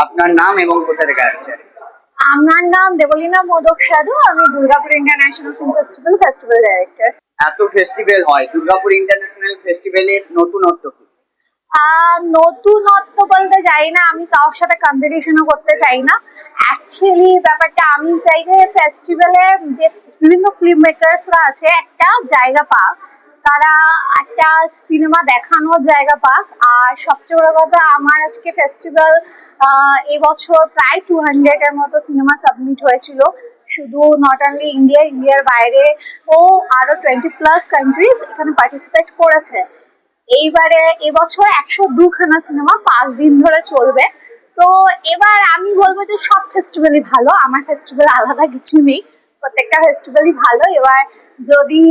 আপনার নাম এবং কোথা থেকে আসছেন? আমার নাম দেবলীনা মোদক সাধু। আমি Durgapur international film festival director. এত ফেস্টিভ্যাল হয়, দুর্গাপুর ইন্টারন্যাশনাল ফেস্টিভ্যালের নতুনত্ব কি? নতুনত্ব বলতে চাই না, আমি কারোর সাথে কম্পিটিশনও করতে চাই না। অ্যাকচুয়ালি ব্যাপারটা আমি চাই যে ফেস্টিভ্যালে যে বিভিন্ন ফিল্ম মেকার্সরা আছে একটা জায়গা পাক, তারা একটা সিনেমা দেখানোর জায়গা পাক। আর সবচেয়ে বড় কথা, আমার আজকে ফেস্টিভ্যাল এবছর প্রায় 200 এর মতো সিনেমা সাবমিট হয়েছিল। শুধু নট অনলি ইন্ডিয়ার বাইরে ও আরো 20+ কান্ট্রিজ এখানে পার্টিসিপেট করেছে। এইবারে এবছর 102খানা সিনেমা 5 দিন ধরে চলবে। তো এবার আমি বলবো যে সব ফেস্টিভ্যালই ভালো, আমার ফেস্টিভ্যাল আলাদা কিছু নেই, প্রত্যেকটা ফেস্টিভ্যালই ভালো। এবার যদি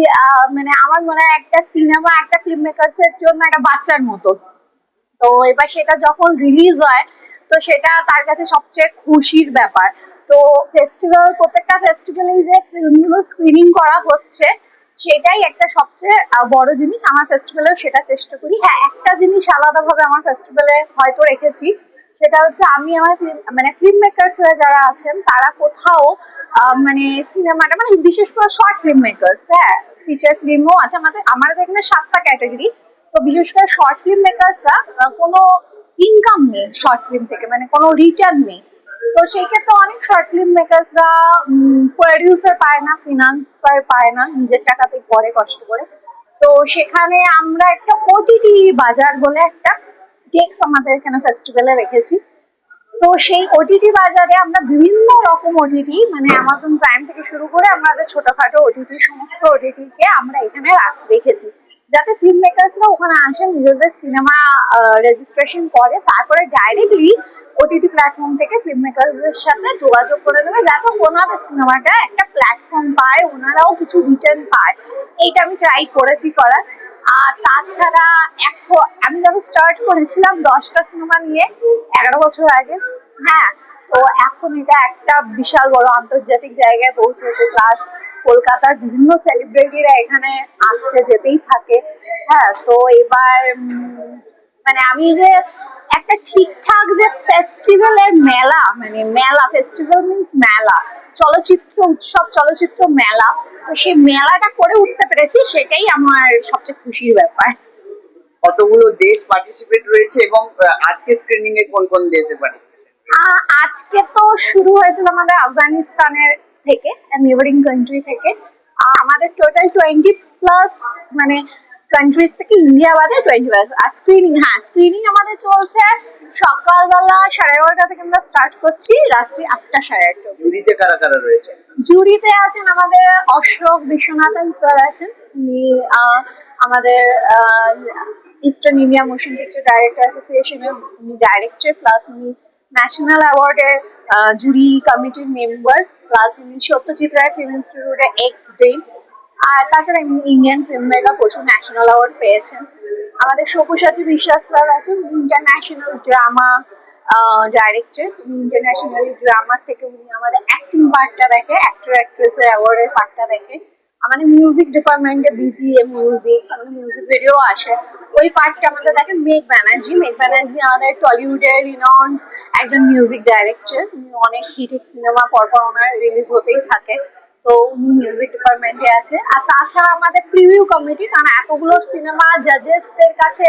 মানে আমার মনে হয় একটা সিনেমা একটা ফিল্ম মেকার্স এর জন্য একটা বাচ্চার মতো। তো এবার সেটা যখন রিলিজ হয়, তো সেটা তার কাছে সবচেয়ে খুশির ব্যাপার। তো প্রত্যেকটা ফেস্টিভ্যালে যে ফিল্মগুলো স্ক্রিনিং করা হচ্ছে, সেটাই একটা সবচেয়ে বড় জিনিস। আমার ফেস্টিভ্যালেও সেটা চেষ্টা করি। হ্যাঁ, একটা জিনিস আলাদাভাবে আমার ফেস্টিভ্যালে হয়তো রেখেছি, সেটা হচ্ছে আমি আমার মানে ফিল্ম মেকার্সরা যারা আছেন তারা কোথাও মানে সিনেমাটা মানে বিশেষ করে শর্ট ফিল্ম মেকার্স, হ্যাঁ ফিচার ফিল্মও আছে আমাদের এখানে 7টা ক্যাটাগরি। তো বিশেষ করে শর্ট ফিল্ম মেকার্সরা কোনো ইনকাম নেই শর্ট ফিল্ম থেকে, মানে কোনো রিটার্ন নেই। তো সেই ক্ষেত্রে অনেক শর্ট ফিল্ম মেকার্সরা প্রডিউসার পায় না, ফিনান্স পায় না, নিজের টাকাতেই করে কষ্ট করে। তো সেখানে আমরা একটা ওটিটি বাজার বলে একটা ডেস্ক আমাদের এখানে ফেস্টিভ্যালে রেখেছি। তো সেই ওটিটি বাজারে আমরা বিভিন্ন রকম ওটিটি মানে অ্যামাজন প্রাইম থেকে শুরু করে আমাদের ছোটখাটো ওটিটি সমস্ত ওটিটি কে আমরা এখানে রেখেছি, যাতে ফিল্ম মেকার্সরা ওখানে আসেন, নিজেদের সিনেমা রেজিস্ট্রেশন করে, তারপরে ডাইরেক্টলি ওটিটি প্ল্যাটফর্ম থেকে ফিল্ম মেকারদের সাথে যোগাযোগ করে নেবে, যাতে ওনাদের সিনেমাটা একটা প্ল্যাটফর্ম পায়, ওনারাও কিছু রিটার্ন পায়। এইটা আমি ট্রাই করেছি করার। আর তাছাড়া এখন আমি যখন স্টার্ট করেছিলাম 10টা সিনেমা নিয়ে 11 বছর আগে, হ্যাঁ, তো এখন এটা একটা বিশাল বড় আন্তর্জাতিক জায়গায় পৌঁছেছে। প্লাস কলকাতার বিভিন্ন সেলিব্রিটিরা এখানে আসতে যেতেই থাকে। হ্যাঁ, তো এবার মানে আমি যে একটা ঠিকঠাক যে ফেস্টিভ্যালের মেলা, মানে মেলা ফেস্টিভ্যাল মিন্স মেলা, চলচ্চিত্র উৎসব, চলচ্চিত্র মেলা, তো সেই মেলাটা করে উঠতে পেরেছি, সেটাই আমার সবচেয়ে খুশির ব্যাপার। কতগুলো দেশ পার্টিসিপেট রয়েছে এবং আজকে স্ক্রিনিং এ কোন কোন দেশে পার্টিসিপেশন? আজকে তো শুরু হয়েছিল আমাদের আফগানিস্তানের থেকে, নেবারিং কান্ট্রি থেকে। আমাদের টোটাল 20+ মানে কান্ট্রিজ থেকে, ইন্ডিয়া বাদে 20+। আর স্ক্রিনিং আমাদের চলছে সকালবেলা 11:30 থেকে আমরা স্টার্ট করছি, রাত্রি 8টা 8:30 অবধি। জুরিতে কারা কারা রয়েছে? জুরিতে আছেন আমাদের অশোক বিশ্বনাথন স্যার আছেন, উনি আমাদের eastern India motion picture director অ্যাসোসিয়েশনের উনি ডাইরেক্টর, প্লাস উনি ন্যাশনাল অ্যাওয়ার্ডের জুরি কমিটির মেম্বার, প্লাস উনি সত্যজিৎ রায় ফিল্ম ইনস্টিটিউটে এক্স ডে। আর তাছাড়া ইন্ডিয়ান ফিল্ম মেকার প্রচুর ন্যাশনাল অ্যাওয়ার্ড পেয়েছেন। আমাদের সব্যসাচী বিশ্বাস স্যার আছেন, উনি ইন্টারন্যাশনাল ড্রামা ডাইরেক্টর। উনি ইন্টারন্যাশনাল ড্রামা থেকে উনি আমাদের অ্যাক্টিং পার্টটা দেখে, অ্যাক্টর অ্যাক্ট্রেসের অ্যাওয়ার্ডের পার্টটা দেখে। আমাদের মিউজিক ডিপার্টমেন্টে বিজিএম মিউজিক, আমাদের মিউজিক ভিডিও আসে, ওই পার্টটা আমাদের দেখে মেঘ ব্যানার্জি আমাদের টলিউডের রিনাউন্ড একজন মিউজিক ডাইরেক্টর। উনি অনেক হিট সিনেমা পরপর ওনার রিলিজ হতেই থাকে, তো উনি মিউজিক ডিপার্টমেন্টে আছে। আর তাছাড়া আমাদের প্রিভিউ কমিটি, কারণ এতগুলো সিনেমা জাজেসদের কাছে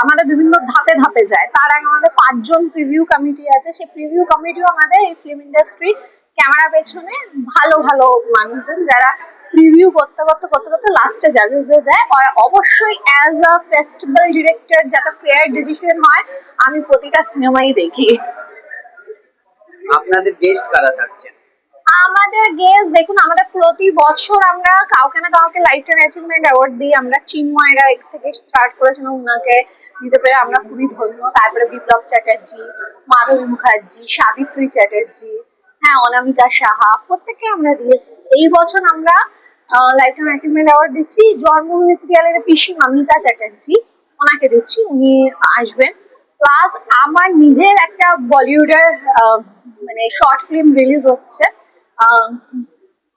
আমাদের বিভিন্ন ধাপে ধাপে যায়, তার আগে আমাদের 5জন প্রিভিউ কমিটি আছে। সেই প্রিভিউ কমিটিও আমাদের এই ফিল্ম ইন্ডাস্ট্রি ক্যামেরা পেছনে ভালো ভালো মানুষজন, যারা রিভিউ করতে লাস্টে জাজেসদের দেয়। আর অবশ্যই অ্যাজ আ ফেস্টিভ্যাল ডিরেক্টর যাতে ফেয়ার ডিসিশন হয়, আমি প্রতিটা সিনেমাই দেখি। আপনাদের গেস্ট কারা থাকছেন? আমাদের গেস্ট দেখুন, আমাদের প্রতি বছর আমরা কাউকে না কাউকে লাইফ টাইম অ্যাচিভমেন্ট অ্যাওয়ার্ড দিই। আমরা চিন্ময়রা থেকে স্টার্ট করেছিলাম, ওনাকে দিতে পেরে আমরা খুবই ধন্য। তারপরে বিপ্লব চ্যাটার্জি, মাধবী মুখার্জি, সাবিত্রী চ্যাটার্জি, হ্যাঁ অনামিকা সাহা, প্রত্যেককে আমরা দিয়েছি। এই বছর আমরা লাইফ টাইম অ্যাচিভমেন্ট অ্যাওয়ার্ড দিচ্ছি জন্মভূমি সিরিয়ালের পিসি মামিতা চ্যাটার্জি, ওনাকে দিচ্ছি, উনি আসবেন। প্লাস আমার নিজের একটা বলিউডের মানে শর্ট ফিল্ম রিলিজ হচ্ছে,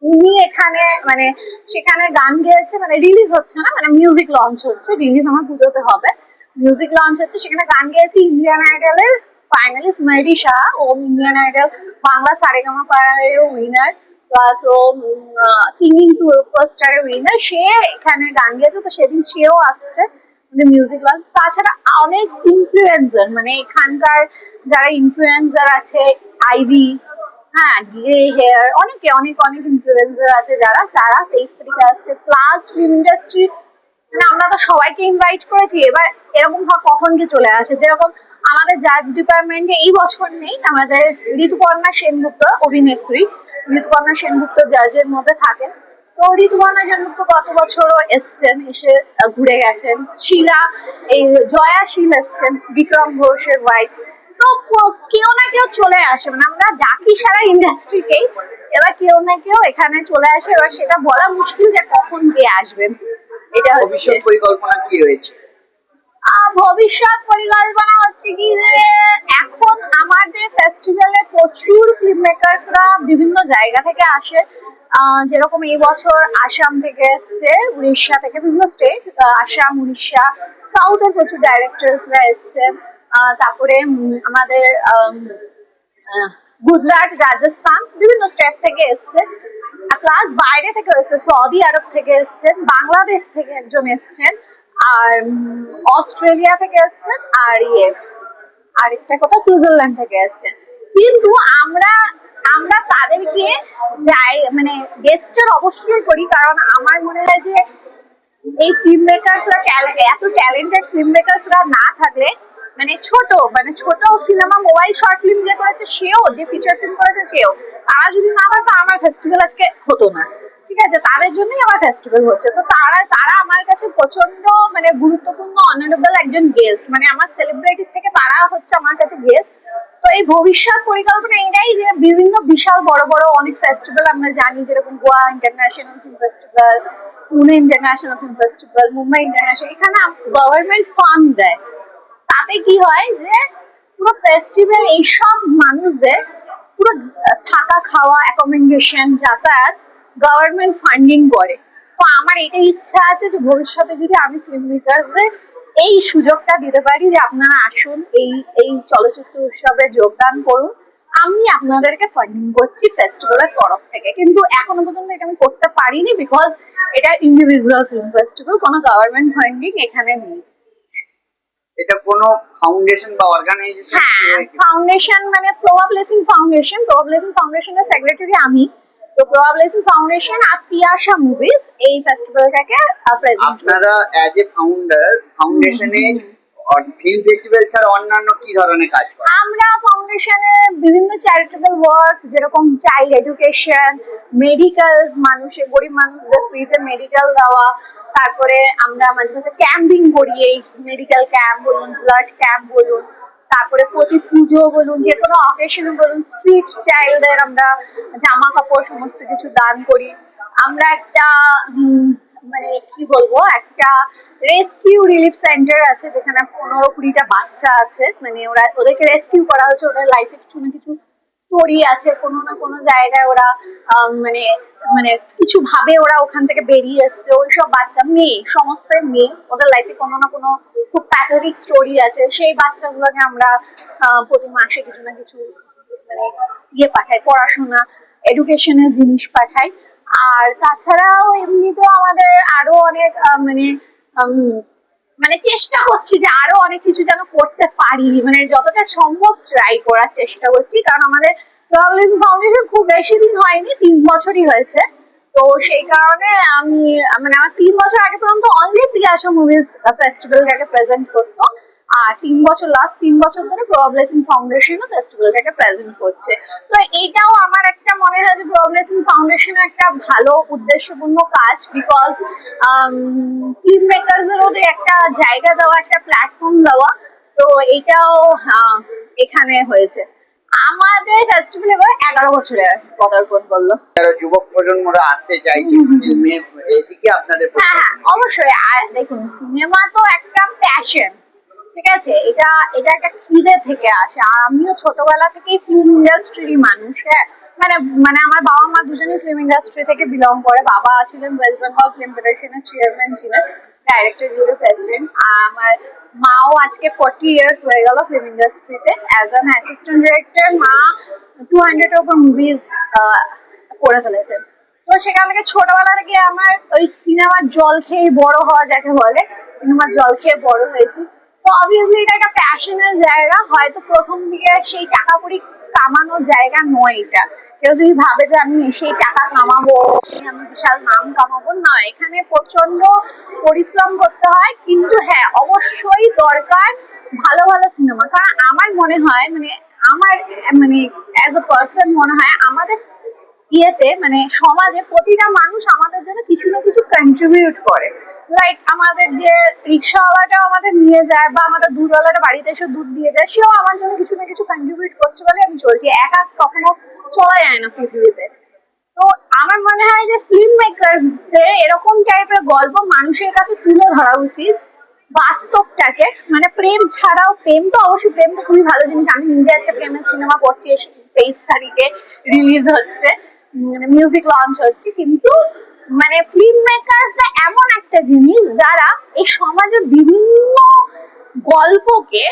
উনি এখানে মানে সেখানে গান গেয়েছে, মানে রিলিজ হচ্ছে না, মানে মিউজিক লঞ্চ হচ্ছে, রিলিজ আমার পুজোতে হবে। মিউজিক লঞ্চ হচ্ছে, সেখানে গান গেয়েছে ইন্ডিয়ান আইডলের ফাইনালিস্ট মেহেদি শাহ, ও Indian Idol Bangla Saregamapa winner, plus ও সিঙ্গিং সুপারস্টারের উইনার। সে এখানে গান গেয়েছে, তো সেদিন সেও আসছে মিউজিক লঞ্চ। তাছাড়া অনেক ইনফ্লুয়েন্সার, মানে এখানকার যারা ইনফ্লুয়েন্সার আছে, আইভি, হ্যাঁ, গ্রে হেয়ার, অনেকে অনেক অনেক ইনফ্লুয়েন্সার আছে যারা, তারা 23 তারিখে আসছে। প্লাস ফিল্ম ইন্ডাস্ট্রি, মানে আমরা তো সবাইকে ইনভাইট করেছি, এবার এরকম কখন কি চলে আসে, যেরকম আমাদের জাজ ডিপার্টমেন্টে এই বছর নেই, আমাদের ঋতুপর্ণা সেনগুপ্ত অভিনেত্রী, ঋতুপর্ণা সেনগুপ্ত জাজের মধ্যে থাকেন। তো ঋতুপর্ণা সেনগুপ্ত গত বছরও এসছেন, এসে ঘুরে গেছেন। শিলা, এই জয়া শীল এসছেন, বিক্রম ঘোষের ওয়াইফ। তো কেউ না কেউ চলে আসে, মানে আমরা ডাকি সারা ইন্ডাস্ট্রিকেই, এবার কেউ না কেউ এখানে চলে আসে। এবার সেটা বলা মুশকিল যে কখন কে আসবেন। এটা ভবিষ্যৎ পরিকল্পনা কি রয়েছে? ভবিষ্যৎ পরিকল্পনা হচ্ছে কি যে এখন আমাদের ফেস্টিভ্যালে প্রচুর ফিল্ম মেকার্সরা বিভিন্ন জায়গা থেকে আসে। যেরকম এই বছর আসাম থেকে এসছে, উড়িষ্যা থেকে, বিভিন্ন স্টেট, আসাম, উড়িষ্যা, সাউথের প্রচুর ডাইরেক্টরসরা এসছেন। তারপরে আমাদের গুজরাট, রাজস্থান, বিভিন্ন স্টেট থেকে এসছে। প্লাস বাইরে থেকে এসছে, সৌদি আরব থেকে এসছেন, বাংলাদেশ থেকে একজন এসছেন, আর অস্ট্রেলিয়া থেকে এসছেন, আর আরেকটা কথা সুইজারল্যান্ড থেকে এসছেন। কিন্তু আমরা আমরা তাদেরকে মানে গেস্টার অবশ্যই করি, কারণ আমার মনে হয় যে এই ফিল্ম মেকার্সরা, এত ট্যালেন্টেড ফিল্ম মেকার্সরা না থাকলে, মানে ছোট সিনেমা, মোবাইল শর্ট ফিল্ম যে করেছে সেও, যে ফিচার ফিল্ম করেছে সেও, তারা যদি না হয় তো আমার ফেস্টিভ্যাল আজকে হতো না। ঠিক আছে, তাদের জন্যই আমার ফেস্টিভ্যাল হচ্ছে। তো তারা আমার কাছে প্রচন্ড মানে গুরুত্বপূর্ণ, অনারেবল একজন গেস্ট, মানে আমার সেলিব্রিটি থেকে তারা হচ্ছে আমার কাছে গেস্ট। তো এই ভবিষ্যৎ পরিকল্পনা এটাই যে বিভিন্ন বিশাল বড় বড় অনেক ফেস্টিভ্যাল আমরা জানি, যেরকম Goa international film festival, Pune international film festival, Mumbai international, এখানে গভর্নমেন্ট ফান্ড দেয়। তাতে কি হয় যে পুরো ফেস্টিভ্যাল এইসব মানুষদের পুরো থাকা, খাওয়া, অ্যাকোমোডেশন, যাতায়াত গভর্নমেন্ট ফান্ডিং করে। তো আমার এটাই ইচ্ছা আছে যে ভবিষ্যতে যদি আমি ফিল্ম মেকারদের এই সুযোগটা দিতে পারি যে আপনারা আসুন, এই এই চলচ্চিত্র উৎসবে যোগদান করুন, আমি আপনাদেরকে ফান্ডিং করছি ফেস্টিভ্যালের তরফ থেকে। কিন্তু এখনো পর্যন্ত এটা আমি করতে পারিনি, বিকজ এটা ইন্ডিভিজুয়াল ফিল্ম ফেস্টিভ্যাল, কোনো গভর্নমেন্ট ফান্ডিং এখানে নেই। এটা কোনো ফাউন্ডেশন বা অর্গানাইজেশন? হ্যাঁ, ফাউন্ডেশন, মানে প্রভা ব্লেসিং ফাউন্ডেশন। প্রভা ব্লেসিং ফাউন্ডেশনের সেক্রেটারি আমি। তো প্রভা ব্লেসিং ফাউন্ডেশন আর পিয়াসা মুভিজ এই ফেস্টিভ্যালটাকে প্রেজেন্ট। আপনারা অ্যাজ এ ফাউন্ডেশনে ফিল্ম ফেস্টিভ্যাল ছাড়া অন্যান্য কি ধরনের কাজ করেন? আমরা ফাউন্ডেশনে বিভিন্ন চ্যারিটেবল ওয়ার্ক, যেরকম চাইল্ড এডুকেশন, মেডিকেল, মানুষের গরিব মানুষদের ফ্রিতে মেডিকেল দেওয়া, তারপরে আমরা মাঝে মাঝে ক্যাম্পিং করি, এই মেডিকেল ক্যাম্প বলুন, ব্লাড ক্যাম্প বলুন, তারপরে প্রতি পুজো বলুন, যে কোনো অকেশনে বলুন, স্ট্রিট চাইল্ডদের আমরা জামা কাপড় সমস্ত কিছু দান করি। আমরা একটা মানে কি বলবো, একটা রেস্কিউ রিলিফ সেন্টার আছে, যেখানে 15-20টা বাচ্চা আছে, মানে ওদেরকে রেস্কিউ করা হচ্ছে, ওদের লাইফে কিছু না কিছু স্টোরি আছে, কোনো না কোনো জায়গায় ওরা মানে মানে কিছু ভাবে ওরা ওখান থেকে বেরিয়ে এসছে। ওইসব বাচ্চা, মেয়ে, সমস্ত মেয়ে, ওদের লাইফে কোনো না কোনো খুব প্যাথেটিক স্টোরি আছে। সেই বাচ্চাগুলোকে আমরা প্রতি মাসে কিছু না কিছু মানে পাঠাই, পড়াশোনা, এডুকেশনের জিনিস পাঠাই। আর তাছাড়াও এমনিতেও আমাদের আরো অনেক মানে মানে চেষ্টা করছি যে আরো অনেক কিছু যেন করতে পারি, মানে যতটা সম্ভব ট্রাই করার চেষ্টা করছি। কারণ আমাদের ফাউন্ডেশন খুব বেশি দিন হয়নি, 3 বছরই হয়েছে। তো সেই কারণে আমি, মানে আমার 3 বছর আগে পর্যন্ত অনলি পিয়াসা মুভিজ ফেস্টিভ্যালটাকে প্রেজেন্ট করতো, আর লাস্ট 3 বছর ধরে প্রভা ব্লেসিং ফাউন্ডেশনও ফেস্টিভ্যালটাকে প্রেজেন্ট করছে। তো এটাও আমার একটা মনে হয় যে প্রভা ব্লেসিং ফাউন্ডেশনের একটা ভালো উদ্দেশ্যপূর্ণ কাজ, বিকজ ফিল্ম মেকারদেরও একটা জায়গা দেওয়া, একটা প্ল্যাটফর্ম দেওয়া। তো এটাও এখানে হয়েছে। আমাদের ফেস্টিভ্যাল এবার 11 বছরে পদার্পণ করলো। যারা যুবক প্রজন্মরা আসতে চাইছে ফিল্মে, এদিকে আপনাদের? হ্যাঁ, অবশ্যই। দেখুন, সিনেমা তো একটা প্যাশন, ঠিক আছে, এটা একটা খিদে থেকে আসে। আর আমিও ছোটবেলা থেকেই ফিল্ম ইন্ডাস্ট্রির মানুষ। হ্যাঁ, মানে মানে আমার বাবা মা দুজনেই ফিল্ম ইন্ডাস্ট্রি থেকে বিলং করে। বাবা ছিলেন ওয়েস্ট বেঙ্গল ফিল্ম ফেডারেশনের চেয়ারম্যান ছিলেন, ডাইরেক্টর গিল্ডের প্রেসিডেন্ট। আমার মাও আজকে 40 ইয়ার্স হয়ে গেল ফিল্ম ইন্ডাস্ট্রিতে অ্যাজ অ্যান অ্যাসিস্ট্যান্ট ডিরেক্টর। মা 200 ওপর মুভিজ করে ফেলেছেন। তো সেখান থেকে ছোটবেলা থেকে আমার ওই সিনেমার জল খেয়ে বড় হওয়া যাকে বলে, সিনেমার জল খেয়ে বড় হয়েছি। তো অবভিয়াসলি এটা একটা প্যাশনের জায়গা, হয়তো প্রথম দিকে সেই টাকা কড়ি কামানোর জায়গা নয় এটা। কেউ যদি ভাবে যে আমি সেই টাকা কামাবো, আমি বিশাল নাম কামাবো, না, এখানে প্রচন্ড পরিশ্রম করতে হয়। কিন্তু হ্যাঁ, অবশ্যই দরকার ভালো ভালো সিনেমা। কারণ আমার মনে হয় আমার অ্যাজ এ পার্সন মনে হয় আমাদের ইয়েতে সমাজে প্রতিটা মানুষ আমাদের জন্য কিছু না কিছু কন্ট্রিবিউট করে। লাইক আমাদের যে রিক্সাওয়ালাটাও আমাদের নিয়ে যায়, বা আমাদের দুধওয়ালাটা বাড়িতে এসে দুধ দিয়ে যায়, সেও আমার জন্য কিছু না কিছু কন্ট্রিবিউট করছে বলে আমি চলছি। একা কখনো চলা যায় না পৃথিবীতে। তো আমার মনে হয় যে ফিল্ম মেকারদের এরকম টাইপের গল্প মানুষের কাছে তুলে ধরা উচিত, বাস্তবটাকে। প্রেম ছাড়াও, প্রেম তো অবশ্যই, প্রেম তো খুবই ভালো জিনিস। আমি নিজে একটা প্রেমের সিনেমা করছি, 23 তারিখে রিলিজ হচ্ছে, মিউজিক লঞ্চ হচ্ছে। কিন্তু ফিল্ম মেকারসরা এমন একটা জিনিস যারা এই সমাজের বিভিন্ন গল্পকে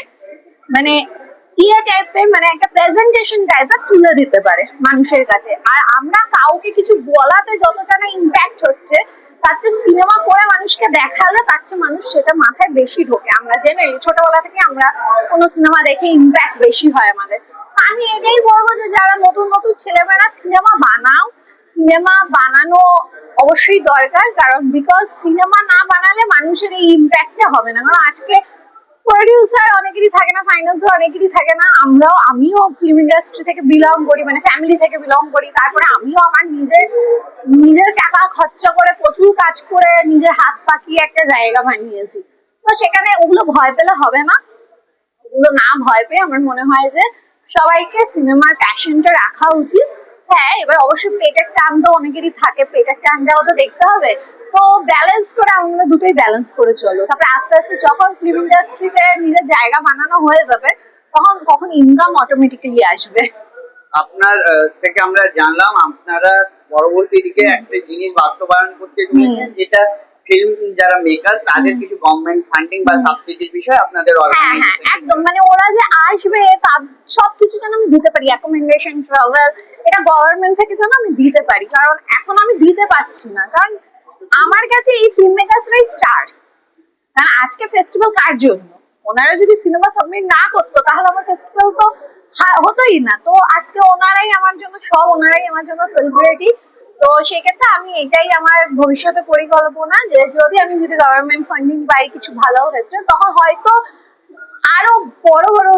টাইপের একটা প্রেজেন্টেশন টাইপের তুলে দিতে পারে মানুষের কাছে। আর আমরা কাউকে কিছু বলাতে যতটা না ইম্প্যাক্ট হচ্ছে, তার চেয়ে সিনেমা করে মানুষকে দেখালে তার চেয়ে মানুষ সেটা মাথায় বেশি ঢোকে। আমরা জেনারেলি ছোটবেলা থেকে আমরা কোনো সিনেমা দেখে ইম্প্যাক্ট বেশি হয় আমাদের। আমি এটাই বলবো যে যারা নতুন নতুন ছেলেমেয়েরা সিনেমা বানাও, সিনেমা বানানো অবশ্যই দরকার। কারণ বিকজ সিনেমা না বানালে মানুষের এই ইম্প্যাক্টটা হবে না। কারণ আজকে প্রডিউসার অনেকেরই থাকে না, ফাইন্যান্সার অনেকেরই থাকে না। আমিও ফিল্ম ইন্ডাস্ট্রি থেকে বিলং করি, ফ্যামিলি থেকে বিলং করি। তারপরে আমিও আমার নিজের টাকা খরচা করে প্রচুর কাজ করে নিজের হাত পাকিয়ে একটা জায়গা বানিয়েছি। তো সেখানে ওগুলো ভয় পেলে হবে না। ওগুলো না ভয় পেয়ে আমার মনে হয় যে সবাইকে সিনেমার প্যাশনটা রাখা উচিত। হ্যাঁ, এবার অবশ্যই পেটের টান তো অনেকেরই থাকে, পেটের টানটাও তো দেখতে হবে। তো ব্যালেন্স করে আমরা দুটোই ব্যালেন্স করে চলো। তারপরে আস্তে আস্তে যখন ফিল্ম ইন্ডাস্ট্রিতে নিজের জায়গা বানানো হয়ে যাবে, তখন ইনকাম অটোমেটিক্যালি আসবে। আপনার থেকে আমরা জানলাম আপনারা পরবর্তী দিকে একটা জিনিস বাস্তবায়ন করতে চলেছেন, যেটা ফিল্ম যারা মেকার তাদের কিছু গভর্নমেন্ট ফান্ডিং বা সাবসিডির বিষয় আপনাদের হ্যাঁ অর্গানাইজেশন। একদম, ওরা যে আসবে তার সবকিছু যেন আমি দিতে পারি, অ্যাকোমোডেশন, ট্রাভেল, এটা গভর্নমেন্ট থেকে যেন আমি দিতে পারি। কারণ এখন আমি দিতে পারছি না, কারণ আমার কাছে এই ফিল্ম মেকার্সরাই স্টার। কারণ আজকে ফেস্টিভ্যাল কার জন্য? ওনারা যদি সিনেমা সাবমিট না করতো তাহলে আমার ফেস্টিভ্যাল তো হতোই না। তো আজকে ওনারাই আমার জন্য সব, ওনারাই আমার জন্য সেলিব্রিটি। তো সেক্ষেত্রে আমি এটাই আমার ভবিষ্যতে পরিকল্পনা, যে যদি গভর্নমেন্ট ফান্ডিং পাই কিছু ভালো ফেস্টিভ্যাল, তখন হয়তো আরো বড় বড়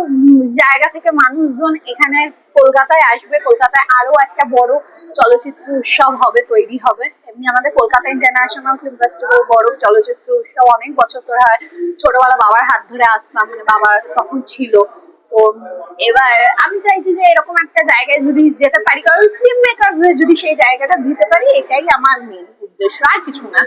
জায়গা থেকে মানুষজন এখানে কলকাতায় আসবে। কলকাতায় আরো একটা বড় চলচ্চিত্র উৎসব হবে, তৈরি হবে। এমনি আমাদের কলকাতা ইন্টারন্যাশনাল ফিল্ম ফেস্টিভ্যাল বড় চলচ্চিত্র উৎসব অনেক বছর ধরে হয়। ছোটবেলা বাবার হাত ধরে আসতাম, বাবা তখন ছিল। তো এবার আমি চাইছি যে এরকম একটা জায়গায় যদি যেতে পারি, কারণ ফিল্ম মেকারদের যদি সেই জায়গাটা দিতে পারি, এটাই আমার মেন উদ্দেশ্য, আর কিছু না।